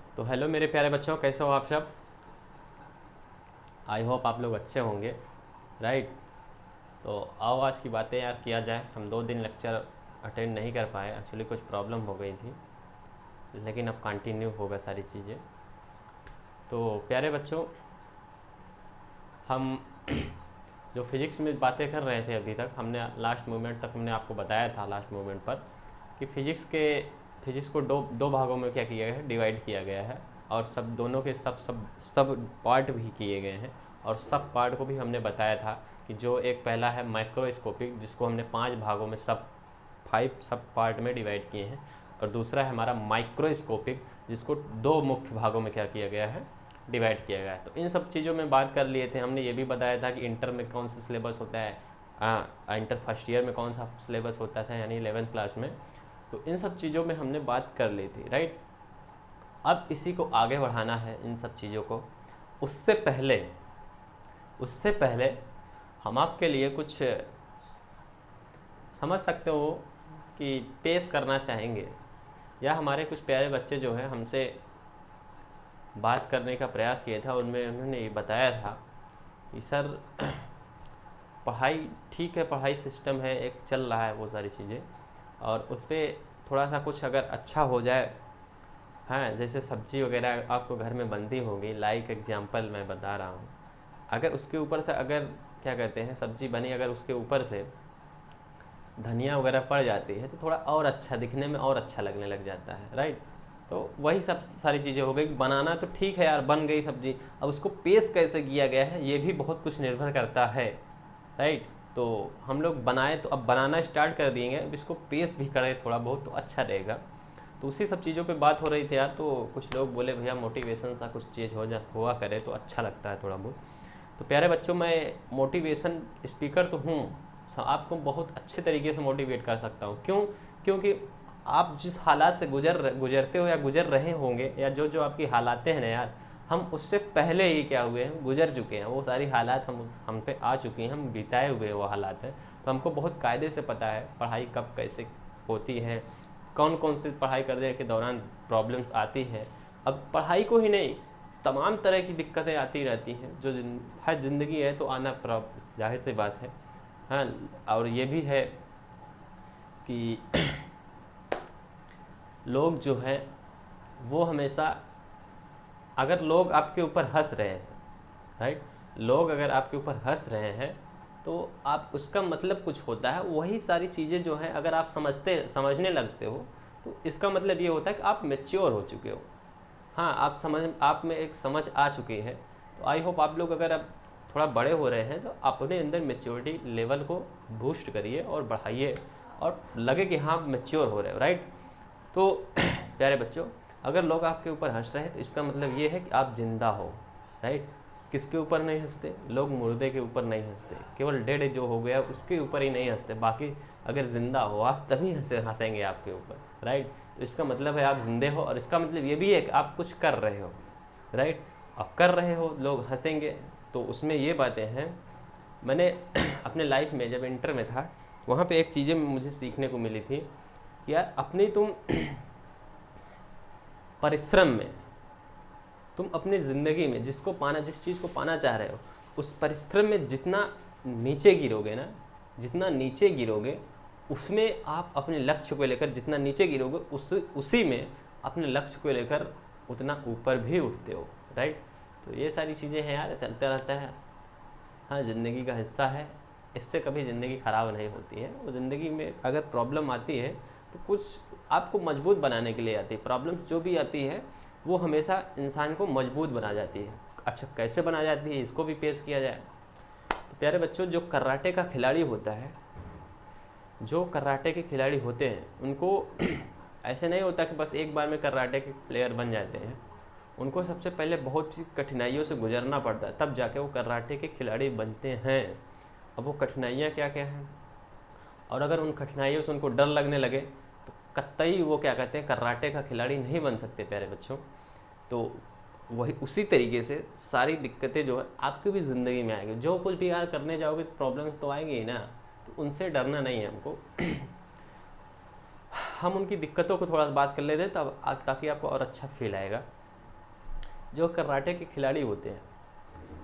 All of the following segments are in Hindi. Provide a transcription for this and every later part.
तो हेलो मेरे प्यारे बच्चों, कैसे हो आप सब। आई होप आप लोग अच्छे होंगे, राइट। तो आओ आज की बातें यार किया जाए। हम 2 दिन लेक्चर अटेंड नहीं कर पाए, एक्चुअली कुछ प्रॉब्लम हो गई थी, लेकिन अब कंटिन्यू होगा सारी चीज़ें। तो प्यारे बच्चों, हम जो फिज़िक्स में बातें कर रहे थे अभी तक, हमने लास्ट मोमेंट तक हमने आपको बताया था लास्ट मोमेंट पर कि फिज़िक्स को दो दो भागों में क्या किया गया है, डिवाइड किया गया है। और सब दोनों के सब सब सब पार्ट भी किए गए हैं। और सब पार्ट को भी हमने बताया था कि जो एक पहला है माइक्रोस्कोपिक, जिसको हमने 5 भागों में सब 5 सब पार्ट में डिवाइड किए हैं। और दूसरा है हमारा माइक्रोस्कोपिक, जिसको 2 मुख्य भागों में क्या किया गया है, डिवाइड किया गया है। तो इन सब चीज़ों में बात कर लिए थे हमने। ये भी बताया था कि इंटर में कौन सा सिलेबस होता है, इंटर फर्स्ट ईयर में कौन सा सिलेबस होता था, यानी 11th क्लास में। तो इन सब चीज़ों में हमने बात कर ली थी, राइट। अब इसी को आगे बढ़ाना है, इन सब चीज़ों को। उससे पहले हम आपके लिए कुछ समझ सकते हो कि पेश करना चाहेंगे, या हमारे कुछ प्यारे बच्चे जो है हमसे बात करने का प्रयास किया था, उनमें उन्होंने ये बताया था कि सर पढ़ाई ठीक है, पढ़ाई सिस्टम है, एक चल रहा है वो सारी चीज़ें, और उस पर थोड़ा सा कुछ अगर अच्छा हो जाए। हाँ, जैसे सब्जी वगैरह आपको घर में बनती होगी, लाइक एग्जांपल मैं बता रहा हूँ। अगर उसके ऊपर से अगर क्या कहते हैं सब्जी बनी, अगर उसके ऊपर से धनिया वगैरह पड़ जाती है तो थोड़ा और अच्छा दिखने में और अच्छा लगने लग जाता है, राइट। तो वही सब सारी चीज़ें हो गई। बनाना तो ठीक है यार, बन गई सब्जी, अब उसको पेश कैसे किया गया है ये भी बहुत कुछ निर्भर करता है, राइट। तो हम लोग बनाए तो अब बनाना स्टार्ट कर दिए, अब इसको पेश भी करें थोड़ा बहुत तो अच्छा रहेगा। तो उसी सब चीज़ों पे बात हो रही थी यार। तो कुछ लोग बोले भैया मोटिवेशन सा कुछ चीज़ हुआ करे तो अच्छा लगता है थोड़ा बहुत। तो प्यारे बच्चों, मैं मोटिवेशन स्पीकर तो हूँ, आपको बहुत अच्छे तरीके से मोटिवेट कर सकता हूँ। क्यों? क्योंकि आप जिस हालात से गुजरते हो या गुजर रहे होंगे, या जो जो आपकी हालातें हैं ना यार, हम उससे पहले ही क्या हुए हैं, गुजर चुके हैं। वो सारी हालात हम पे आ चुकी हैं, हम बिताए हुए वो हालात हैं। तो हमको बहुत कायदे से पता है पढ़ाई कब कैसे होती है, कौन कौन सी पढ़ाई करने के दौरान प्रॉब्लम्स आती है। अब पढ़ाई को ही नहीं, तमाम तरह की दिक्कतें आती रहती हैं, जो हर ज़िंदगी है तो आना जाहिर सी बात है। हाँ, और ये भी है कि लोग जो हैं वो हमेशा, अगर लोग आपके ऊपर हंस रहे हैं, राइट, लोग अगर आपके ऊपर हंस रहे हैं तो आप, उसका मतलब कुछ होता है। वही सारी चीज़ें जो हैं अगर आप समझने लगते हो तो इसका मतलब ये होता है कि आप मैच्योर हो चुके हो। हाँ, आप में एक समझ आ चुकी है। तो आई होप आप लोग अगर अब थोड़ा बड़े हो रहे हैं तो अपने अंदर मैच्योरिटी लेवल को बूस्ट करिए और बढ़ाइए, और लगे कि हाँ मैच्योर हो रहे हो, राइट। तो प्यारे बच्चों, अगर लोग आपके ऊपर हंस रहे हैं तो इसका मतलब ये है कि आप जिंदा हो, राइट। किसके ऊपर नहीं हंसते लोग? मुर्दे के ऊपर नहीं हंसते, केवल डेड जो हो गया उसके ऊपर ही नहीं हंसते। बाकी अगर ज़िंदा हो आप तभी हंसेंगे आपके ऊपर, राइट। तो इसका मतलब है आप जिंदे हो, और इसका मतलब ये भी है कि आप कुछ कर रहे हो, राइट। और कर रहे हो, लोग हंसेंगे। तो उसमें ये बातें हैं। मैंने अपने लाइफ में जब इंटर में था, वहाँ पे एक चीज़ें मुझे सीखने को मिली थी कि यार अपनी तुम परिश्रम में, तुम अपनी ज़िंदगी में जिस चीज़ को पाना चाह रहे हो, उस परिश्रम में जितना नीचे गिरोगे ना, जितना नीचे गिरोगे उसमें आप अपने लक्ष्य को लेकर, जितना नीचे गिरोगे उसी में अपने लक्ष्य को लेकर उतना ऊपर भी उठते हो, राइट। तो ये सारी चीज़ें हैं यार, चलता रहता है। हाँ, ज़िंदगी का हिस्सा है, इससे कभी ज़िंदगी ख़राब नहीं होती है। वो ज़िंदगी में अगर प्रॉब्लम आती है तो कुछ आपको मजबूत बनाने के लिए आती है। प्रॉब्लम्स जो भी आती है वो हमेशा इंसान को मजबूत बना जाती है। अच्छा, कैसे बना जाती है इसको भी पेश किया जाए। तो प्यारे बच्चों, जो कराटे का खिलाड़ी होता है, जो कराटे के खिलाड़ी होते हैं उनको ऐसे नहीं होता कि बस एक बार में कराटे के प्लेयर बन जाते हैं। उनको सबसे पहले बहुत सी कठिनाइयों से गुजरना पड़ता है, तब जाके वो कराटे के खिलाड़ी बनते हैं। अब वो कठिनाइयाँ क्या क्या हैं, और अगर उन कठिनाइयों से उनको डर लगने लगे तो कतई वो क्या कहते हैं, कराटे का खिलाड़ी नहीं बन सकते प्यारे बच्चों। तो वही उसी तरीके से सारी दिक्कतें जो है आपकी भी ज़िंदगी में आएगी। जो कुछ भी यार करने जाओगे तो प्रॉब्लम्स तो आएंगी ही ना, तो उनसे डरना नहीं है हमको। हम उनकी दिक्कतों को थोड़ा बात कर लेते हैं तब, ताकि आपको और अच्छा फील आएगा। जो कराटे के खिलाड़ी होते हैं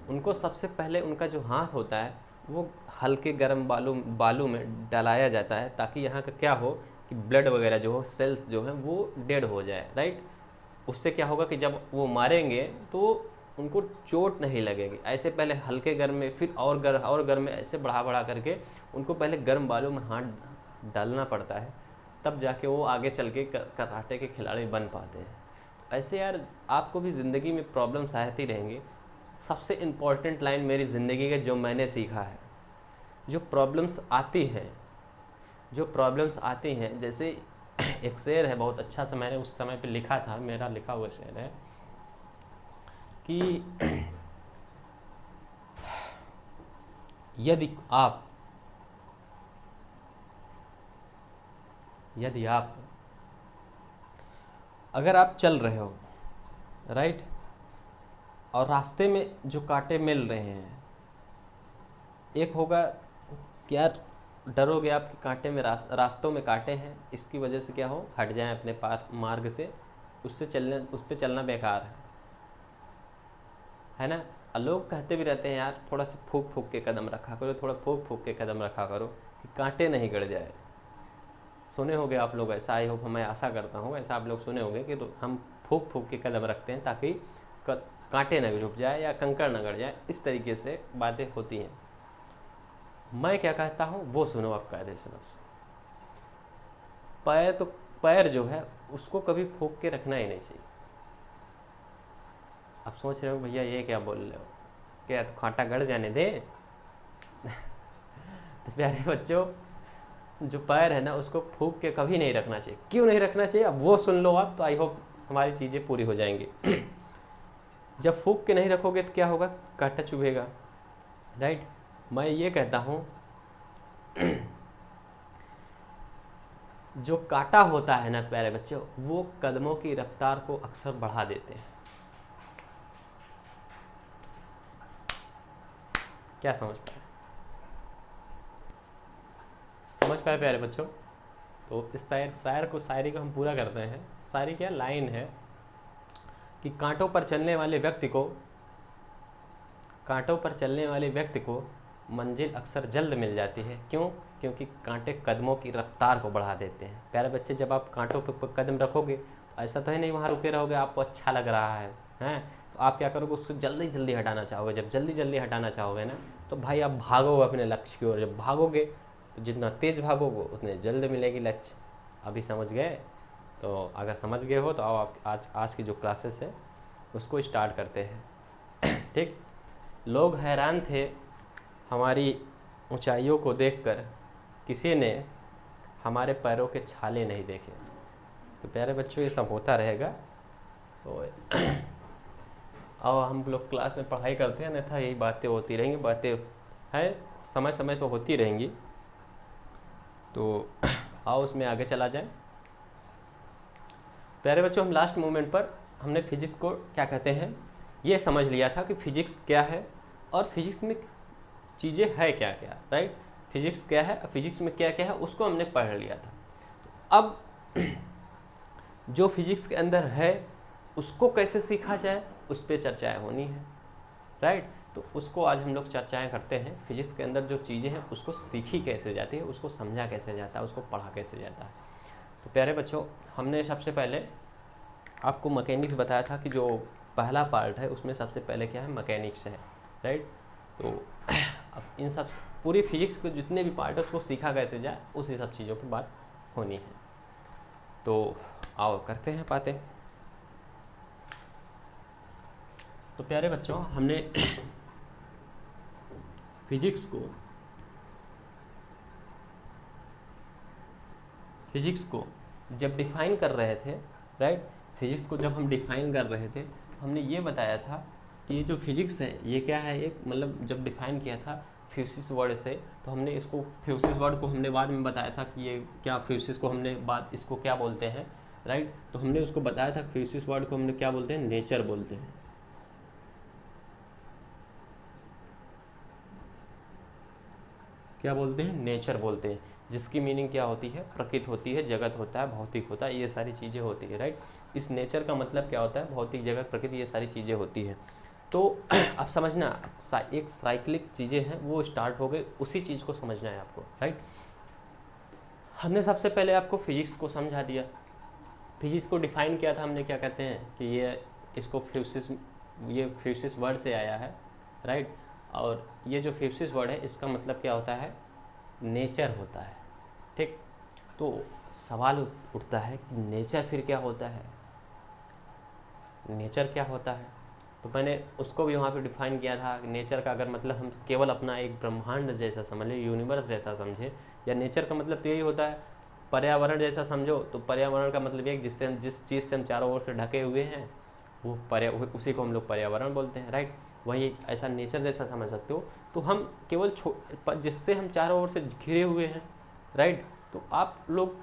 उनको सबसे पहले उनका जो हाथ होता है वो हल्के गर्म बालू में डलाया जाता है, ताकि यहाँ का क्या हो कि ब्लड वगैरह जो हो, सेल्स जो हैं वो डेड हो जाए, राइट। उससे क्या होगा कि जब वो मारेंगे तो उनको चोट नहीं लगेगी। ऐसे पहले हल्के गर्म में, फिर और गर्म में, ऐसे बढ़ा बढ़ा करके उनको पहले गर्म बालू में हाथ डालना पड़ता है, तब जाके वो आगे चल के कराटे के खिलाड़ी बन पाते हैं। ऐसे यार आपको भी ज़िंदगी में प्रॉब्लम्स आती रहेंगी। सबसे इम्पॉर्टेंट लाइन मेरी ज़िंदगी के जो मैंने सीखा है, जो प्रॉब्लम्स आती हैं, जैसे एक शेर है बहुत अच्छा सा, मैंने उस समय पे लिखा था, मेरा लिखा हुआ शेर है कि यदि आप अगर आप चल रहे हो, राइट, और रास्ते में जो कांटे मिल रहे हैं, एक होगा कि यार डरोगे आप कि कांटे में रास्तों में कांटे हैं, इसकी वजह से क्या हो, हट जाएं अपने पाथ मार्ग से, उस पर चलना बेकार है ना। और लोग कहते भी रहते हैं यार थोड़ा सा फूक फूक के कदम रखा करो, थोड़ा फूक फूक के कदम रखा करो कि कांटे नहीं गड़ जाए। सुने होंगे आप लोग ऐसा, आई होप, मैं आशा करता हूँ ऐसा आप लोग सुने होंगे कि तो हम फूक फूक के कदम रखते हैं ताकि कांटे न झुक जाए या कंकड़ न गड़ जाए, इस तरीके से बातें होती हैं। मैं क्या कहता हूँ वो सुनो आप कायदे से बस। पैर जो है उसको कभी फूक के रखना ही नहीं चाहिए। आप सोच रहे हो भैया ये क्या बोल रहे हो, क्या तो कांटा गड़ जाने दे। तो प्यारे बच्चों, जो पैर है ना उसको फूक के कभी नहीं रखना चाहिए। क्यों नहीं रखना चाहिए अब वो सुन लो आप, तो आई होप हमारी चीज़ें पूरी हो जाएंगी। जब फूक के नहीं रखोगे तो क्या होगा, कांटा चुभेगा, राइट। मैं ये कहता हूँ जो कांटा होता है ना प्यारे बच्चों, वो कदमों की रफ्तार को अक्सर बढ़ा देते हैं। क्या समझ पाए प्यारे बच्चों? तो इस शायरी को हम पूरा करते हैं। शायरी क्या लाइन है कि कांटों पर चलने वाले व्यक्ति को मंजिल अक्सर जल्द मिल जाती है। क्यों? क्योंकि कांटे कदमों की रफ्तार को बढ़ा देते हैं। प्यारे बच्चे, जब आप कांटों पर कदम रखोगे तो ऐसा तो है नहीं वहाँ रुके रहोगे, आपको अच्छा लग रहा है तो आप क्या करोगे, उसको जल्दी जल्दी हटाना चाहोगे। जब जल्दी जल्दी हटाना चाहोगे ना तो भाई आप भागोगे अपने लक्ष्य की ओर। जब भागोगे तो जितना तेज़ भागोगे उतने जल्द मिलेगी लक्ष्य। अभी समझ गए? तो अगर समझ गए हो तो आओ आप आज की जो क्लासेस है उसको स्टार्ट करते हैं। ठीक। लोग हैरान थे हमारी ऊंचाइयों को देखकर, किसी ने हमारे पैरों के छाले नहीं देखे। तो प्यारे बच्चों ये सब होता रहेगा। तो और हम लोग क्लास में पढ़ाई करते हैं, अन्यथा यही बातें होती रहेंगी, बातें हैं समय समय पर होती रहेंगी। तो आओ उसमें आगे चला जाए। प्यारे बच्चों, हम लास्ट मोमेंट पर हमने फिजिक्स को क्या कहते हैं ये समझ लिया था कि फिजिक्स क्या है और फिजिक्स में चीज़ें है क्या क्या, राइट। फिजिक्स क्या है, फिजिक्स में क्या क्या है, उसको हमने पढ़ लिया था। अब जो फिजिक्स के अंदर है उसको कैसे सीखा जाए उस पर चर्चाएँ होनी है, राइट। तो उसको आज हम लोग चर्चाएं करते हैं। फिजिक्स के अंदर जो चीज़ें हैं उसको सीखी कैसे जाती है, उसको समझा कैसे जाता है, उसको पढ़ा कैसे जाता है। तो प्यारे बच्चों, हमने सबसे पहले आपको मैकेनिक्स बताया था कि जो पहला पार्ट है उसमें सबसे पहले क्या है, मैकेनिक्स है, राइट। तो अब इन सब पूरी फिजिक्स के जितने भी पार्ट है उसको सीखा कैसे जाए, उसी सब चीज़ों पर बात होनी है। तो आओ करते हैं बातें। तो प्यारे बच्चों, हमने फिजिक्स को जब डिफ़ाइन कर रहे थे, राइट, फिजिक्स को जब हम डिफ़ाइन कर रहे थे हमने ये बताया था कि ये जो फिजिक्स है ये क्या है, एक मतलब जब डिफ़ाइन किया था फ्यूसिस वर्ड से, तो हमने इसको फ्यूसिस वर्ड को हमने बाद में बताया था कि ये क्या, फ्यूसिस को हमने बाद इसको क्या बोलते हैं, राइट। तो हमने उसको बताया था फ्यूसिस वर्ड को हमने क्या बोलते हैं, नेचर बोलते हैं। क्या बोलते हैं, नेचर बोलते हैं, जिसकी मीनिंग क्या होती है, प्रकृति होती है, जगत होता है, भौतिक होता है, ये सारी चीज़ें होती है, राइट। इस नेचर का मतलब क्या होता है, भौतिक, जगत, प्रकृति, ये सारी चीज़ें होती हैं। तो अब समझना, एक साइक्लिक चीज़ें हैं वो स्टार्ट हो गई, उसी चीज़ को समझना है आपको, राइट। हमने सबसे पहले आपको फिजिक्स को समझा दिया, फिजिक्स को डिफाइन किया था हमने, क्या कहते हैं कि ये इसको फ्यूसिस वर्ड से आया है, राइट। और ये जो फ्यूसिस वर्ड है इसका मतलब क्या होता है, नेचर होता है, ठीक। तो सवाल उठता है कि नेचर फिर क्या होता है, नेचर क्या होता है। तो मैंने उसको भी वहाँ पे डिफाइन किया था कि नेचर का अगर मतलब हम केवल अपना एक ब्रह्मांड जैसा समझ लें, यूनिवर्स जैसा समझे, या नेचर का मतलब तो यही होता है पर्यावरण जैसा समझो। तो पर्यावरण का मतलब ये जिससे जिस चीज़ से हम चारों ओर से ढके हुए हैं वो उसी को हम लोग पर्यावरण बोलते हैं, राइट। वही ऐसा नेचर जैसा समझ सकते हो। तो हम केवल जिससे हम चारों ओर से घिरे हुए हैं, राइट। तो आप लोग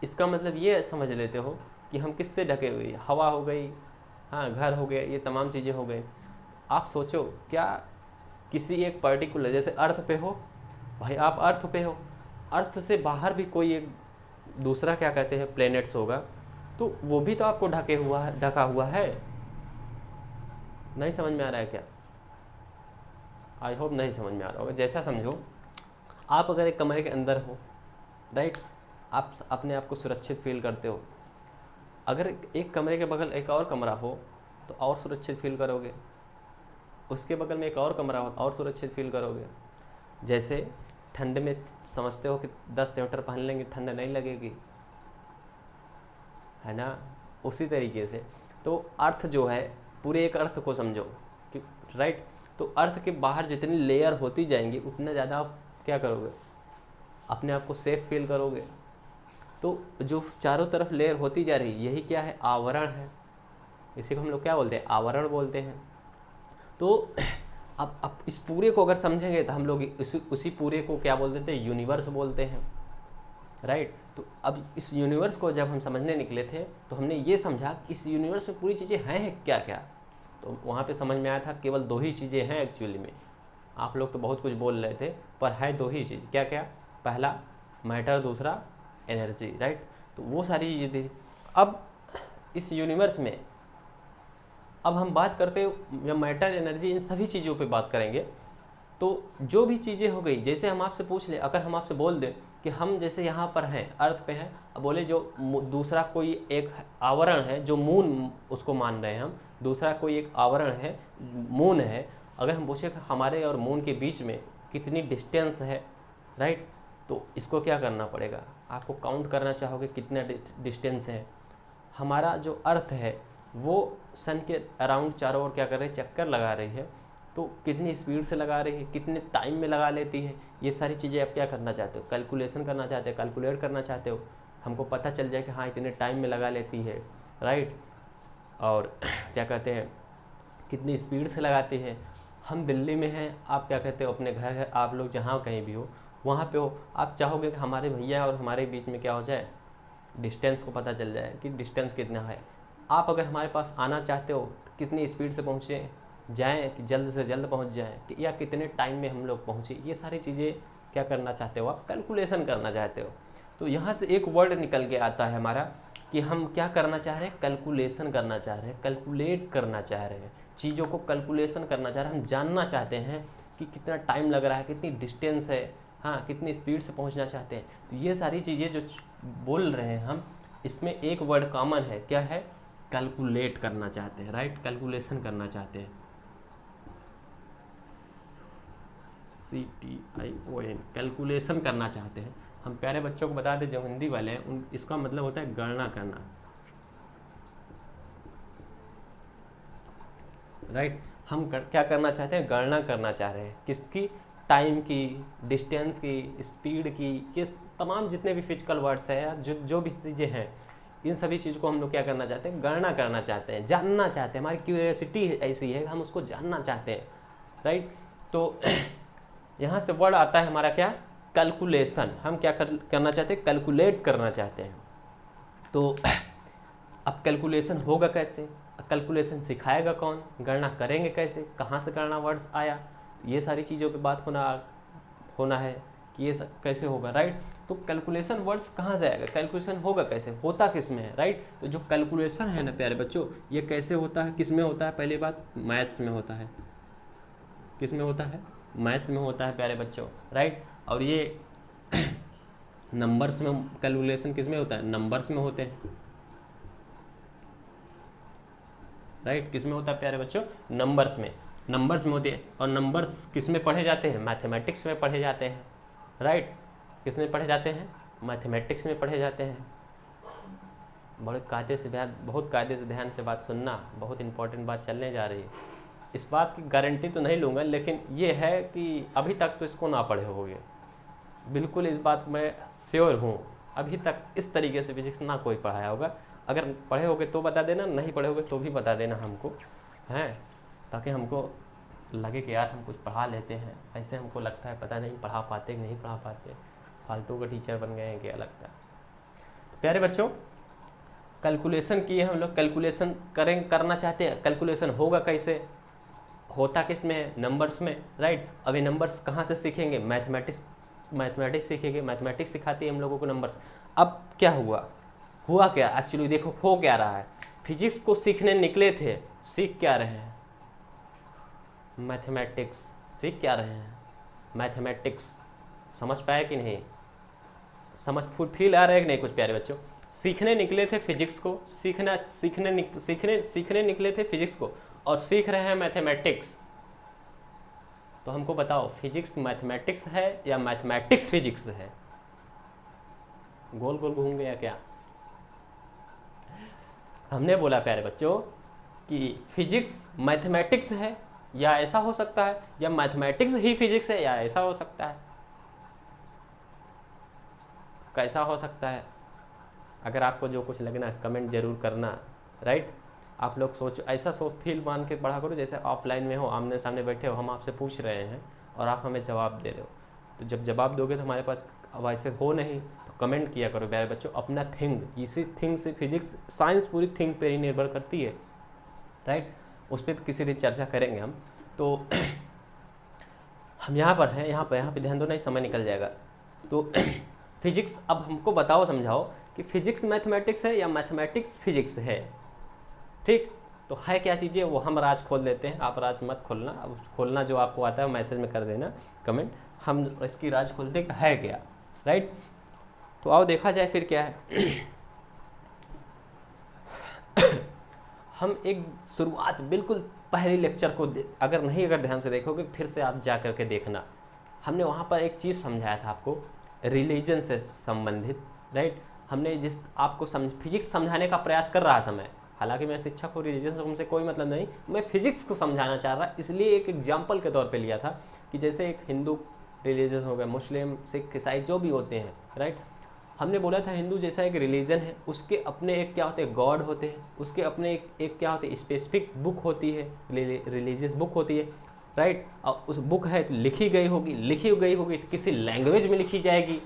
इसका मतलब ये समझ लेते हो कि हम किससे ढके हुए हैं, हवा हो गई, हाँ, घर हो गया, ये तमाम चीज़ें हो गई। आप सोचो क्या किसी एक पर्टिकुलर, जैसे अर्थ पे हो भाई, आप अर्थ पे हो, अर्थ से बाहर भी कोई एक दूसरा क्या कहते हैं प्लेनेट्स होगा, तो वो भी तो आपको ढका हुआ है। नहीं समझ में आ रहा है क्या? आई होप नहीं समझ में आ रहा होगा। जैसा समझो, आप अगर एक कमरे के अंदर हो, राइट, आप अपने आप को सुरक्षित फील करते हो। अगर एक कमरे के बगल एक और कमरा हो तो और सुरक्षित फील करोगे, उसके बगल में एक और कमरा हो और सुरक्षित फील करोगे। जैसे ठंड में समझते हो कि 10 स्वेटर पहन लेंगे ठंड नहीं लगेगी, है ना। उसी तरीके से तो अर्थ जो है, पूरे एक अर्थ को समझो कि, राइट। तो अर्थ के बाहर जितनी लेयर होती जाएंगी उतना ज़्यादा आप क्या करोगे, अपने आप को सेफ फील करोगे। तो जो चारों तरफ लेयर होती जा रही, यही क्या है, आवरण है। इसी को हम लोग क्या बोलते हैं, आवरण बोलते हैं। तो अब इस पूरे को अगर समझेंगे तो हम लोग उसी पूरे को क्या बोल देते हैं, यूनिवर्स बोलते हैं, राइट। तो अब इस यूनिवर्स को जब हम समझने निकले थे तो हमने ये समझा कि इस यूनिवर्स में पूरी चीज़ें हैं क्या क्या। तो वहाँ पे समझ में आया था केवल 2 ही चीज़ें हैं एक्चुअली में। आप लोग तो बहुत कुछ बोल रहे थे, पर है 2 ही चीज़। क्या क्या? पहला मैटर, दूसरा एनर्जी, राइट। तो वो सारी चीज़ें थी। अब इस यूनिवर्स में अब हम बात करते हैं, जब मैटर, एनर्जी, इन सभी चीज़ों पे बात करेंगे, तो जो भी चीज़ें हो गई, जैसे हम आपसे पूछ ले, अगर हम आपसे बोल दें कि हम जैसे यहाँ पर हैं, अर्थ पे हैं, अब बोले जो दूसरा कोई एक आवरण है, जो मून उसको मान रहे हैं हम, दूसरा कोई एक आवरण है, मून है, अगर हम पूछे कि हमारे और मून के बीच में कितनी डिस्टेंस है, राइट, तो इसको क्या करना पड़ेगा, आपको काउंट करना चाहोगे कितना डिस्टेंस है। हमारा जो अर्थ है वो सन के अराउंड चारों ओर क्या कर रही है, चक्कर लगा रही है, तो कितनी स्पीड से लगा रही है, कितने टाइम में लगा लेती है, ये सारी चीज़ें आप क्या करना चाहते हो, कैलकुलेशन करना चाहते हो, कैलकुलेट करना चाहते हो। हमको पता चल जाए कि हाँ इतने टाइम में लगा लेती है, राइट, और क्या कहते हैं कितनी स्पीड से लगाती है। हम दिल्ली में हैं, आप क्या कहते हो अपने घर है, आप लोग जहाँ कहीं भी हो वहाँ पे हो, आप चाहोगे कि हमारे भैया और हमारे बीच में क्या हो जाए, डिस्टेंस को पता चल जाए कि डिस्टेंस कितना है। आप अगर हमारे पास आना चाहते हो तो कितनी स्पीड से पहुँचे जाएँ, कि जल्द से जल्द पहुँच जाएँ, कि या कितने टाइम में हम लोग पहुँचे, ये सारी चीज़ें क्या करना चाहते हो, आप कैलकुलेशन करना चाहते हो। तो यहाँ से एक वर्ड निकल के आता है हमारा कि हम क्या करना चाह रहे हैं, कैलकुलेशन करना चाह रहे हैं, कैलकुलेट करना चाह रहे हैं, चीज़ों को कैलकुलेशन करना चाह रहे हैं। हम जानना चाहते हैं कि कितना टाइम लग रहा है, कितनी डिस्टेंस है, हाँ, कितनी स्पीड से पहुँचना चाहते हैं। तो ये सारी चीज़ें जो बोल रहे हैं हम, इसमें एक वर्ड कॉमन है, क्या है, कैलकुलेट करना चाहते हैं, राइट, कैलकुलेशन करना चाहते हैं, CTION, कैलकुलेशन करना चाहते हैं। हम प्यारे बच्चों को बता दें जो हिंदी वाले हैं, उन इसका मतलब होता है गणना करना, राइट। हम क्या करना चाहते हैं, गणना करना चाह रहे हैं, किसकी, टाइम की, डिस्टेंस की, स्पीड की, ये तमाम जितने भी फिजिकल वर्ड्स हैं, जो भी चीज़ें हैं, इन सभी चीज़ को हम लोग क्या करना चाहते हैं, गणना करना चाहते हैं, जानना चाहते हैं। हमारी क्यूरियोसिटी ऐसी है कि हम उसको जानना चाहते हैं, राइट। तो यहाँ से वर्ड आता है हमारा क्या, कैलकुलेशन। हम क्या करना चाहते हैं, कैलकुलेट करना चाहते हैं। तो अब कैलकुलेशन होगा कैसे, कैलकुलेशन सिखाएगा कौन, गणना करेंगे कैसे, कहाँ से गणना वर्ड्स आया, ये सारी चीज़ों पे बात होना है, कि ये कैसे होगा, राइट। तो कैलकुलेशन वर्ड्स कहाँ से आएगा, कैलकुलेशन होगा कैसे, होता किस में है, राइट। तो जो कैलकुलेशन है ना प्यारे बच्चों, ये कैसे होता है, किस में होता है, पहली बात मैथ्स में होता है। किस में होता है, मैथ्स में होता है प्यारे बच्चों, राइट। और ये नंबर्स में कैलकुलेशन किस में होता है, नंबर्स में होते हैं, राइट। किस में होता है प्यारे बच्चों, नंबर्स में होती है। और नंबर्स किस में पढ़े जाते हैं, मैथमेटिक्स में पढ़े जाते हैं, राइट। किस में पढ़े जाते हैं, मैथमेटिक्स में पढ़े जाते हैं। बहुत कायदे से ध्यान से बात सुनना, बहुत इंपॉर्टेंट बात चलने जा रही है। इस बात की गारंटी तो नहीं लूँगा, लेकिन ये है कि अभी तक तो इसको ना पढ़े होगे, बिल्कुल इस बात मैं श्योर हूँ। अभी तक इस तरीके से फिजिक्स ना कोई पढ़ाया होगा। अगर पढ़े होगे तो बता देना, नहीं पढ़े होगे तो भी बता देना हमको, हैं, ताकि हमको लगे कि यार हम कुछ पढ़ा लेते हैं। ऐसे हमको लगता है पता नहीं पढ़ा पाते कि नहीं पढ़ा पाते, फालतू का टीचर बन गए हैं क्या लगता है। तो प्यारे बच्चों, कैलकुलेशन किए हम लोग, कैलकुलेशन करना चाहते हैं, कैलकुलेशन होगा कैसे, होता किस में है, नंबर्स में, राइट। अभी नंबर्स कहाँ से सीखेंगे, मैथमेटिक्स सीखेंगे, मैथमेटिक्स सिखाती है हम लोगों को नंबर्स। अब क्या हुआ क्या एक्चुअली, देखो हो क्या रहा है। फिजिक्स को सीखने निकले थे, सीख क्या रहे हैं, मैथमेटिक्स सीख क्या रहे हैं, मैथमेटिक्स। समझ पाए कि नहीं, समझ फील आ रहा है कि नहीं कुछ प्यारे बच्चों। सीखने निकले थे फिजिक्स को, सीखने निकले थे फिजिक्स को, और सीख रहे हैं मैथमेटिक्स। तो हमको बताओ, फिजिक्स मैथमेटिक्स है या मैथमेटिक्स फिजिक्स है, गोल गोल घूम गया क्या। हमने बोला प्यारे बच्चों कि फिजिक्स मैथमेटिक्स है, या ऐसा हो सकता है, या मैथमेटिक्स ही फिजिक्स है, या ऐसा हो सकता है। कैसा हो सकता है, अगर आपको जो कुछ लगना कमेंट जरूर करना, राइट। आप लोग ऐसा फील मान के पढ़ा करो जैसे ऑफलाइन में हो, आमने सामने बैठे हो, हम आपसे पूछ रहे हैं और आप हमें जवाब दे रहे हो। तो जब जवाब दोगे तो हमारे पास, अब ऐसे हो नहीं तो कमेंट किया करो प्यारे बच्चों अपना थिंग। इसी थिंग से फिजिक्स साइंस पूरी थिंग पे ही निर्भर करती है, राइट। उस पर किसी दिन चर्चा करेंगे हम। तो हम यहाँ पर हैं, यहाँ पे ध्यान दो, नहीं समय निकल जाएगा। तो फिजिक्स, अब हमको बताओ, समझाओ कि फिजिक्स मैथमेटिक्स है या मैथमेटिक्स फिजिक्स है, ठीक। तो है क्या चीज़ें, वो हम राज खोल देते हैं, आप राज मत खोलना। अब खोलना जो आपको आता है मैसेज में कर देना कमेंट, हम इसकी राज खोलते हैं है क्या, राइट। तो आओ देखा जाए फिर क्या है। हम एक शुरुआत बिल्कुल पहले लेक्चर को अगर ध्यान से देखोगे, फिर से आप जा करके देखना, हमने वहाँ पर एक चीज़ समझाया था आपको, रिलीजन से संबंधित, राइट। हमने जिस आपको फिजिक्स समझाने का प्रयास कर रहा था मैं, हालांकि मैं शिक्षक हूँ, रिलीजन से उनसे कोई मतलब नहीं, मैं फिजिक्स को समझाना चाह रहा, इसलिए एक एग्जाम्पल के तौर पे लिया था कि जैसे एक हिंदू रिलीजन हो गया, मुस्लिम, सिख, ईसाई जो भी होते हैं, राइट। हमने बोला था हिंदू जैसा एक रिलीजन है, उसके अपने एक क्या होते हैं, गॉड होते हैं, उसके अपने एक क्या होते हैं, स्पेसिफिक बुक होती है, रिलीजियस बुक होती है, राइट। और उस बुक है तो लिखी गई होगी तो किसी लैंग्वेज में लिखी जाएगी,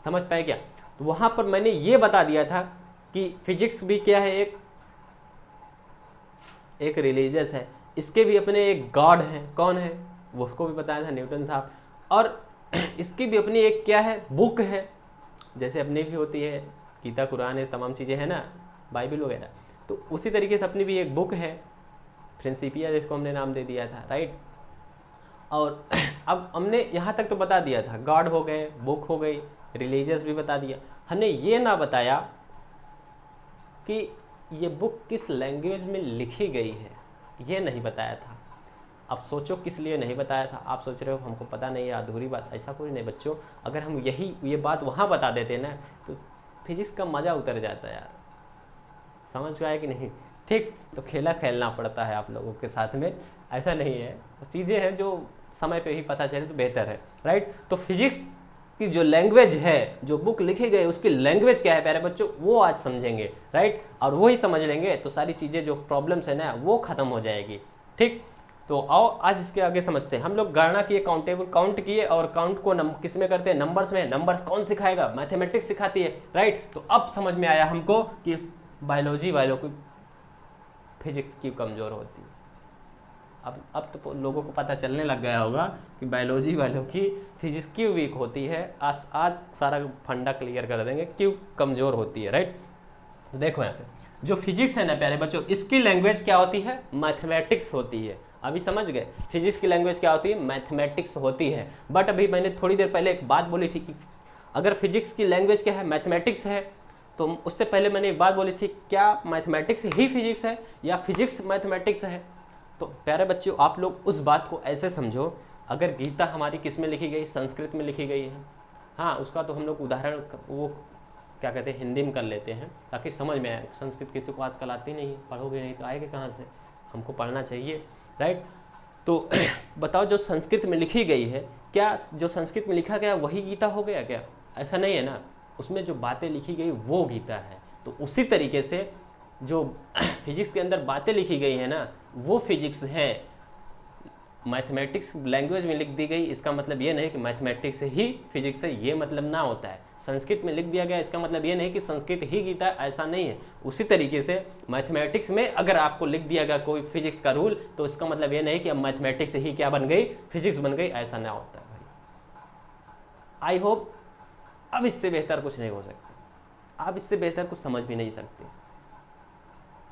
समझ पाए क्या। तो वहाँ पर मैंने ये बता दिया था कि फिजिक्स भी क्या है, एक रिलीजियस है, इसके भी अपने एक गॉड हैं, कौन है वो उसको भी बताया था, न्यूटन साहब। और इसकी भी अपनी एक क्या है, बुक है, जैसे अपनी भी होती है गीता, कुरान, तमाम चीज़ें हैं ना, बाइबल वगैरह। तो उसी तरीके से अपनी भी एक बुक है, प्रिंसिपिया जिसको हमने नाम दे दिया था, राइट। और अब हमने यहाँ तक तो बता दिया था, गॉड हो गए, बुक हो गई, रिलीजियस भी बता दिया। हमने ये ना बताया कि ये बुक किस लैंग्वेज में लिखी गई है, ये नहीं बताया था। अब सोचो किस लिए नहीं बताया था, आप सोच रहे हो हमको पता नहीं है, अधूरी बात, ऐसा कोई नहीं बच्चों। अगर हम ये बात वहाँ बता देते ना तो फिजिक्स का मज़ा उतर जाता यार, समझ गया कि नहीं, ठीक। तो खेला खेलना पड़ता है आप लोगों के साथ में, ऐसा नहीं है, चीज़ें हैं जो समय पे ही पता चले तो बेहतर है, राइट। तो फिजिक्स की जो लैंग्वेज है, जो बुक लिखी गई उसकी लैंग्वेज क्या है प्यारे बच्चों, वो आज समझेंगे, राइट। और वही समझ लेंगे तो सारी चीज़ें जो प्रॉब्लम्स है ना वो ख़त्म हो जाएगी, ठीक। तो आओ आज इसके आगे समझते हैं। हम लोग गणना किए, काउंट किए, और काउंट को किस में करते हैं, नंबर्स में। नंबर्स कौन सिखाएगा, मैथमेटिक्स सिखाती है, राइट। तो अब समझ में आया हमको कि बायोलॉजी वालों की फिजिक्स क्यों कमज़ोर होती है, अब तो लोगों को पता चलने लग गया होगा कि बायोलॉजी वालों की फिजिक्स क्यों वीक होती है। आज सारा फंडा क्लियर कर देंगे क्यों कमज़ोर होती है, राइट। तो देखो यहाँ पे जो फिजिक्स है ना प्यारे बच्चों, इसकी लैंग्वेज क्या होती है, मैथमेटिक्स होती है। अभी समझ गए, फिजिक्स की लैंग्वेज क्या होती है, मैथमेटिक्स होती है। बट अभी मैंने थोड़ी देर पहले एक बात बोली थी कि अगर फिजिक्स की लैंग्वेज क्या है, मैथमेटिक्स है, तो उससे पहले मैंने एक बात बोली थी, क्या मैथमेटिक्स ही फिजिक्स है या फिजिक्स मैथमेटिक्स है। तो प्यारे बच्चों आप लोग उस बात को ऐसे समझो, अगर गीता हमारी किस में लिखी गई, संस्कृत में लिखी गई है। हाँ, उसका तो हम लोग उदाहरण वो क्या कहते हैं हिंदी में कर लेते हैं ताकि समझ में आए। संस्कृत किसी को आजकल आती नहीं, पढ़ोगे नहीं तो आएगा कहाँ से, हमको पढ़ना चाहिए, राइट। तो बताओ जो संस्कृत में लिखी गई है, क्या जो संस्कृत में लिखा गया वही गीता हो गया क्या? ऐसा नहीं है ना, उसमें जो बातें लिखी गई वो गीता है। तो उसी तरीके से जो फिजिक्स के अंदर बातें लिखी गई है ना, वो फिजिक्स है। मैथमेटिक्स लैंग्वेज में लिख दी गई, इसका मतलब ये नहीं कि मैथमेटिक्स ही फिजिक्स है, ये मतलब ना होता है। संस्कृत में लिख दिया गया, इसका मतलब ये नहीं कि संस्कृत ही गीता है, ऐसा नहीं है। उसी तरीके से मैथमेटिक्स में अगर आपको लिख दिया गया कोई फिजिक्स का रूल, तो इसका मतलब ये नहीं कि अब मैथमेटिक्स ही क्या बन गई, फिजिक्स बन गई, ऐसा ना होता है भाई। आई होप अब इससे बेहतर कुछ नहीं हो सकता, आप इससे बेहतर कुछ समझ भी नहीं सकते।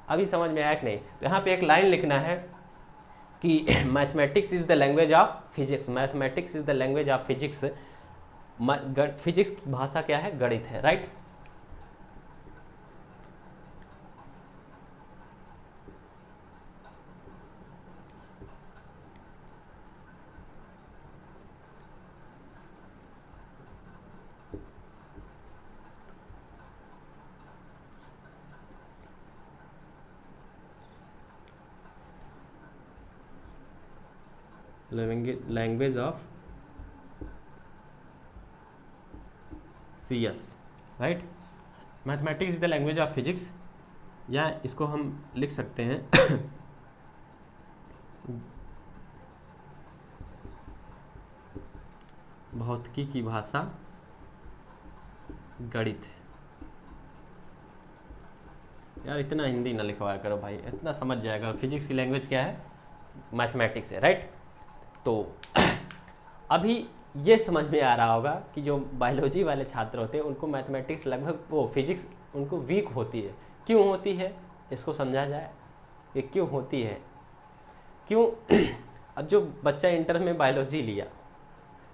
अभी समझ में आया कि नहीं? तो यहाँ पे एक लाइन लिखना है कि mathematics is the language of physics, mathematics is the language of physics. Physics की भाषा क्या है, गणित है, right. Language of CS, right. Mathematics is the language of physics, या इसको हम लिख सकते हैं भौतिकी की भाषा गणित। यार इतना हिंदी ना लिखवाया करो भाई, इतना समझ जाएगा। फिजिक्स की लैंग्वेज क्या है, मैथमेटिक्स है, राइट। तो अभी ये समझ में आ रहा होगा कि जो बायोलॉजी वाले छात्र होते हैं उनको मैथमेटिक्स लगभग वो फिजिक्स उनको वीक होती है। क्यों होती है, इसको समझा जाए कि क्यों होती है, क्यों। अब जो बच्चा इंटर में बायोलॉजी लिया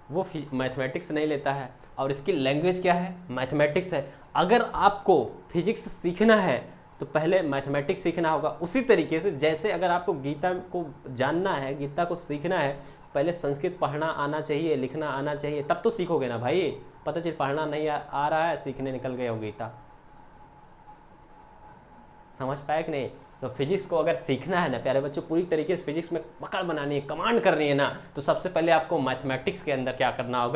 वो मैथमेटिक्स नहीं लेता है, और इसकी लैंग्वेज क्या है, मैथमेटिक्स है। अगर आपको फिजिक्स सीखना है तो पहले मैथमेटिक्स सीखना होगा। उसी तरीके से जैसे अगर आपको गीता को जानना है, गीता को सीखना है, पहले संस्कृत पढ़ना आना चाहिए, लिखना आना चाहिए, तब तो सीखोगे ना भाई। पता चल पढ़ना नहीं आ रहा है, सीखने निकल गए हो गीता। समझ पाए कि नहीं? तो फिजिक्स को अगर सीखना है ना प्यारे बच्चों, पूरी तरीके से फिजिक्स में पकड़ बनानी है, कमांड करनी है ना, तो सबसे पहले आपको मैथमेटिक्स के अंदर क्या करना होगा,